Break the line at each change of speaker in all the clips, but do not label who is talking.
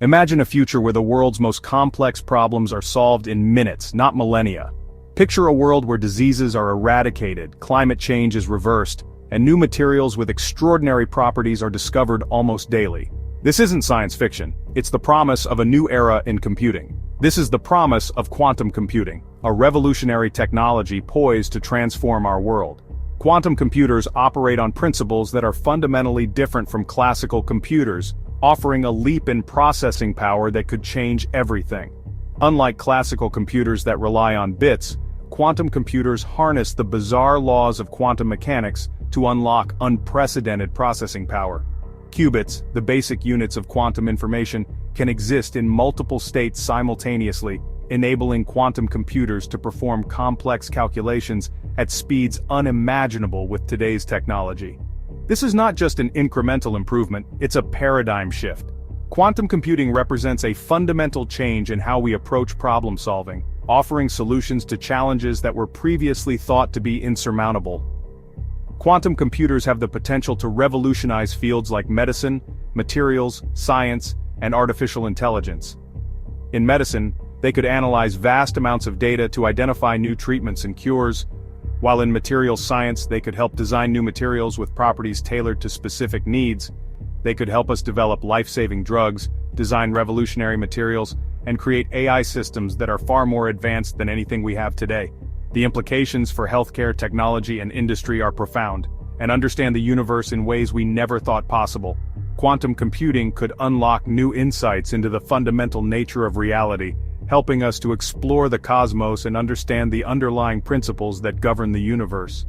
Imagine a future where the world's most complex problems are solved in minutes, not millennia. Picture a world where diseases are eradicated, climate change is reversed, and new materials with extraordinary properties are discovered almost daily. This isn't science fiction, it's the promise of a new era in computing. This is the promise of quantum computing, a revolutionary technology poised to transform our world. Quantum computers operate on principles that are fundamentally different from classical computers, offering a leap in processing power that could change everything. Unlike classical computers that rely on bits, quantum computers harness the bizarre laws of quantum mechanics to unlock unprecedented processing power. Qubits, the basic units of quantum information, can exist in multiple states simultaneously, enabling quantum computers to perform complex calculations at speeds unimaginable with today's technology. This is not just an incremental improvement, it's a paradigm shift. Quantum computing represents a fundamental change in how we approach problem solving, offering solutions to challenges that were previously thought to be insurmountable. Quantum computers have the potential to revolutionize fields like medicine, materials, science, and artificial intelligence. In medicine, they could analyze vast amounts of data to identify new treatments and cures, while in materials science they could help design new materials with properties tailored to specific needs. They could help us develop life-saving drugs, design revolutionary materials, and create AI systems that are far more advanced than anything we have today. The implications for healthcare, technology, and industry are profound, and understand the universe in ways we never thought possible. Quantum computing could unlock new insights into the fundamental nature of reality, helping us to explore the cosmos and understand the underlying principles that govern the universe.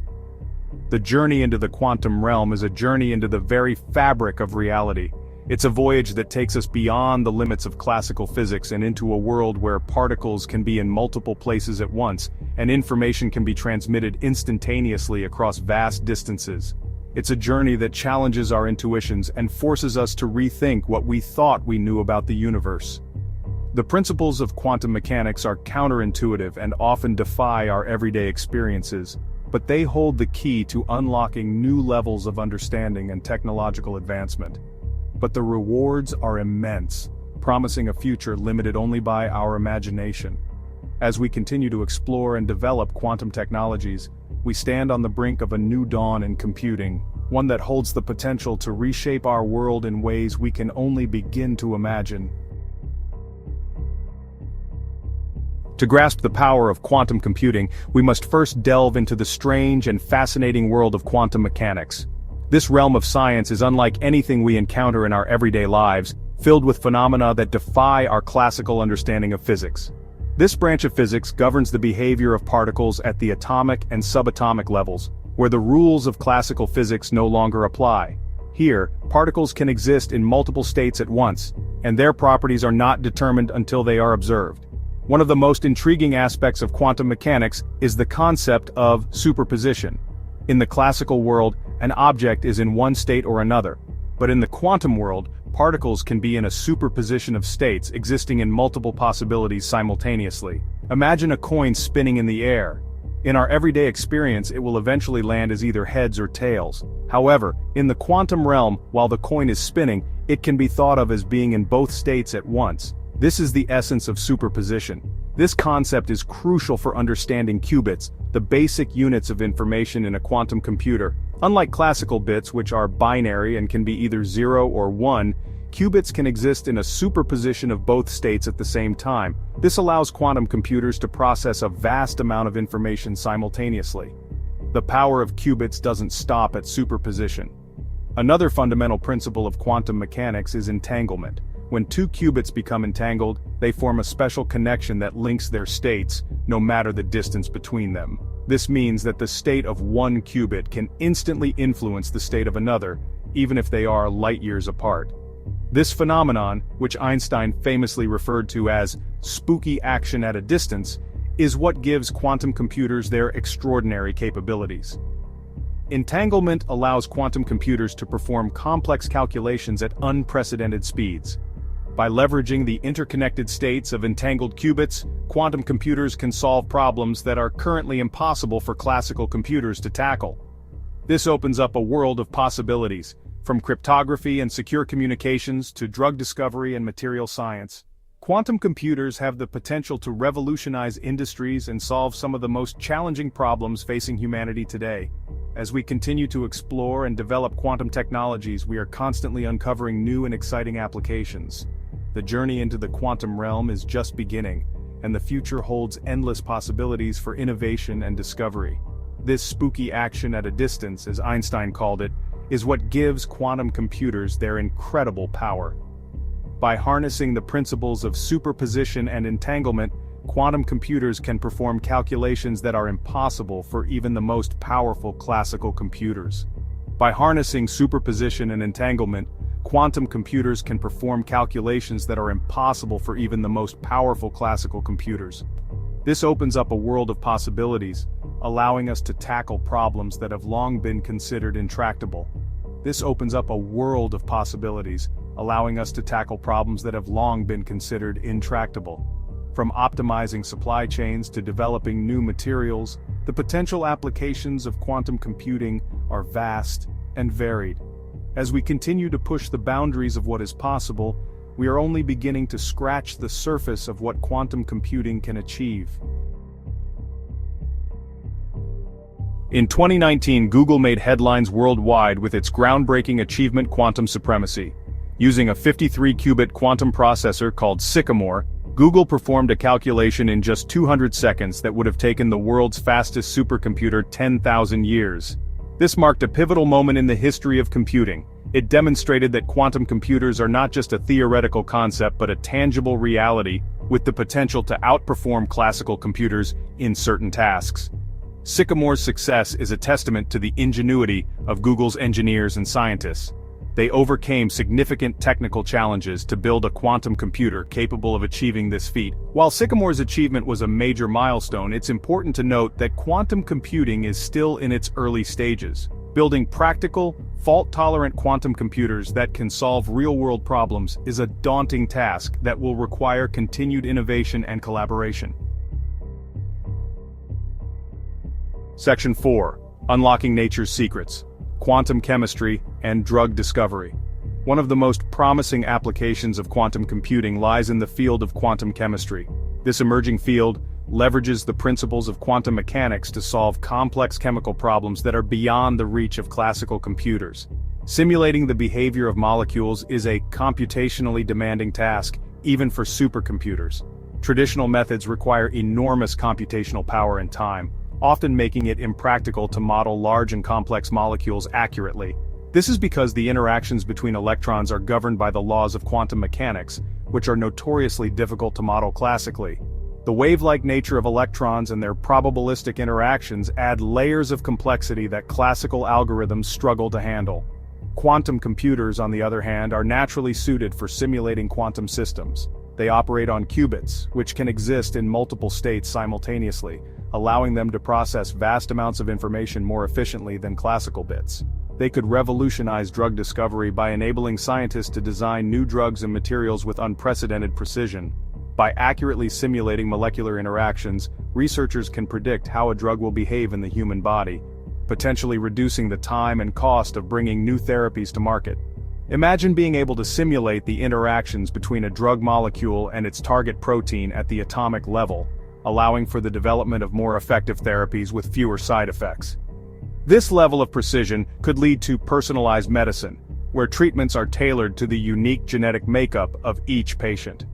The journey into the quantum realm is a journey into the very fabric of reality. It's a voyage that takes us beyond the limits of classical physics and into a world where particles can be in multiple places at once, and information can be transmitted instantaneously across vast distances. It's a journey that challenges our intuitions and forces us to rethink what we thought we knew about the universe. The principles of quantum mechanics are counterintuitive and often defy our everyday experiences, but they hold the key to unlocking new levels of understanding and technological advancement. But the rewards are immense, promising a future limited only by our imagination. As we continue to explore and develop quantum technologies, we stand on the brink of a new dawn in computing, one that holds the potential to reshape our world in ways we can only begin to imagine. To grasp the power of quantum computing, we must first delve into the strange and fascinating world of quantum mechanics. This realm of science is unlike anything we encounter in our everyday lives, filled with phenomena that defy our classical understanding of physics. This branch of physics governs the behavior of particles at the atomic and subatomic levels, where the rules of classical physics no longer apply. Here, particles can exist in multiple states at once, and their properties are not determined until they are observed. One of the most intriguing aspects of quantum mechanics is the concept of superposition. In the classical world, an object is in one state or another, but in the quantum world, particles can be in a superposition of states existing in multiple possibilities simultaneously. Imagine a coin spinning in the air. In our everyday experience, it will eventually land as either heads or tails. However, in the quantum realm, while the coin is spinning, it can be thought of as being in both states at once. This is the essence of superposition. This concept is crucial for understanding qubits, the basic units of information in a quantum computer. Unlike classical bits, which are binary and can be either 0 or 1, qubits can exist in a superposition of both states at the same time. This allows quantum computers to process a vast amount of information simultaneously. The power of qubits doesn't stop at superposition. Another fundamental principle of quantum mechanics is entanglement. When two qubits become entangled, they form a special connection that links their states, no matter the distance between them. This means that the state of one qubit can instantly influence the state of another, even if they are light years apart. This phenomenon, which Einstein famously referred to as spooky action at a distance, is what gives quantum computers their extraordinary capabilities. Entanglement allows quantum computers to perform complex calculations at unprecedented speeds. By leveraging the interconnected states of entangled qubits, quantum computers can solve problems that are currently impossible for classical computers to tackle. This opens up a world of possibilities, From cryptography and secure communications to drug discovery and material science, quantum computers have the potential to revolutionize industries and solve some of the most challenging problems facing humanity today. As we continue to explore and develop quantum technologies, we are constantly uncovering new and exciting applications. The journey into the quantum realm is just beginning, and the future holds endless possibilities for innovation and discovery. This spooky action at a distance, as Einstein called it, is what gives quantum computers their incredible power. By harnessing the principles of superposition and entanglement, quantum computers can perform calculations that are impossible for even the most powerful classical computers. By harnessing superposition and entanglement, quantum computers can perform calculations that are impossible for even the most powerful classical computers. This opens up a world of possibilities, allowing us to tackle problems that have long been considered intractable. This opens up a world of possibilities, allowing us to tackle problems that have long been considered intractable. From optimizing supply chains to developing new materials, the potential applications of quantum computing are vast and varied. As we continue to push the boundaries of what is possible, we are only beginning to scratch the surface of what quantum computing can achieve. In 2019, Google made headlines worldwide with its groundbreaking achievement: quantum supremacy. Using a 53-qubit quantum processor called Sycamore, Google performed a calculation in just 200 seconds that would have taken the world's fastest supercomputer 10,000 years. This marked a pivotal moment in the history of computing. It demonstrated that quantum computers are not just a theoretical concept but a tangible reality, with the potential to outperform classical computers in certain tasks. Sycamore's success is a testament to the ingenuity of Google's engineers and scientists. They overcame significant technical challenges to build a quantum computer capable of achieving this feat. While Sycamore's achievement was a major milestone, it's important to note that quantum computing is still in its early stages. Building practical, fault-tolerant quantum computers that can solve real-world problems is a daunting task that will require continued innovation and collaboration. Section 4. Unlocking Nature's Secrets. Quantum Chemistry and Drug Discovery. One of the most promising applications of quantum computing lies in the field of quantum chemistry. This emerging field leverages the principles of quantum mechanics to solve complex chemical problems that are beyond the reach of classical computers. Simulating the behavior of molecules is a computationally demanding task, even for supercomputers. Traditional methods require enormous computational power and time, often making it impractical to model large and complex molecules accurately. This is because the interactions between electrons are governed by the laws of quantum mechanics, which are notoriously difficult to model classically. The wave-like nature of electrons and their probabilistic interactions add layers of complexity that classical algorithms struggle to handle. Quantum computers, on the other hand, are naturally suited for simulating quantum systems. They operate on qubits, which can exist in multiple states simultaneously, allowing them to process vast amounts of information more efficiently than classical bits. They could revolutionize drug discovery by enabling scientists to design new drugs and materials with unprecedented precision. By accurately simulating molecular interactions, researchers can predict how a drug will behave in the human body, potentially reducing the time and cost of bringing new therapies to market. Imagine being able to simulate the interactions between a drug molecule and its target protein at the atomic level, allowing for the development of more effective therapies with fewer side effects. This level of precision could lead to personalized medicine, where treatments are tailored to the unique genetic makeup of each patient.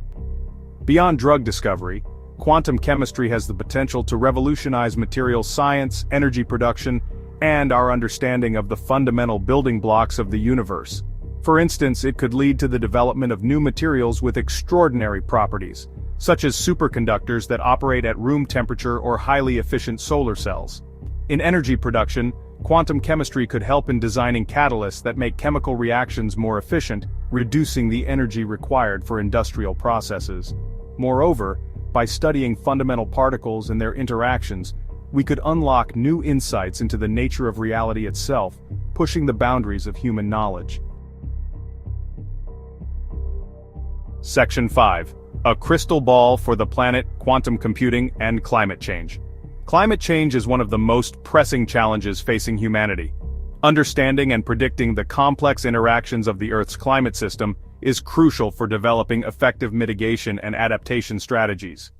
Beyond drug discovery, quantum chemistry has the potential to revolutionize materials science, energy production, and our understanding of the fundamental building blocks of the universe. For instance, it could lead to the development of new materials with extraordinary properties, such as superconductors that operate at room temperature or highly efficient solar cells. In energy production, quantum chemistry could help in designing catalysts that make chemical reactions more efficient, reducing the energy required for industrial processes. Moreover, by studying fundamental particles and their interactions, we could unlock new insights into the nature of reality itself, pushing the boundaries of human knowledge. Section 5. A crystal ball for the planet, quantum computing, and climate change. Climate change is one of the most pressing challenges facing humanity. Understanding and predicting the complex interactions of the Earth's climate system is crucial for developing effective mitigation and adaptation strategies.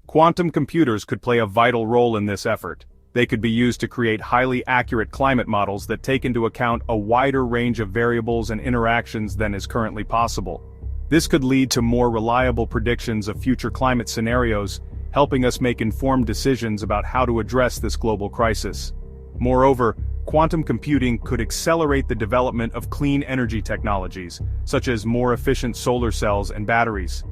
Quantum computers could play a vital role in this effort. They could be used to create highly accurate climate models that take into account a wider range of variables and interactions than is currently possible. This could lead to more reliable predictions of future climate scenarios, helping us make informed decisions about how to address this global crisis. Moreover, quantum computing could accelerate the development of clean energy technologies, such as more efficient solar cells and batteries.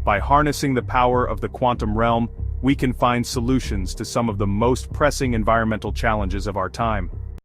By harnessing the power of the quantum realm, we can find solutions to some of the most pressing environmental challenges of our time.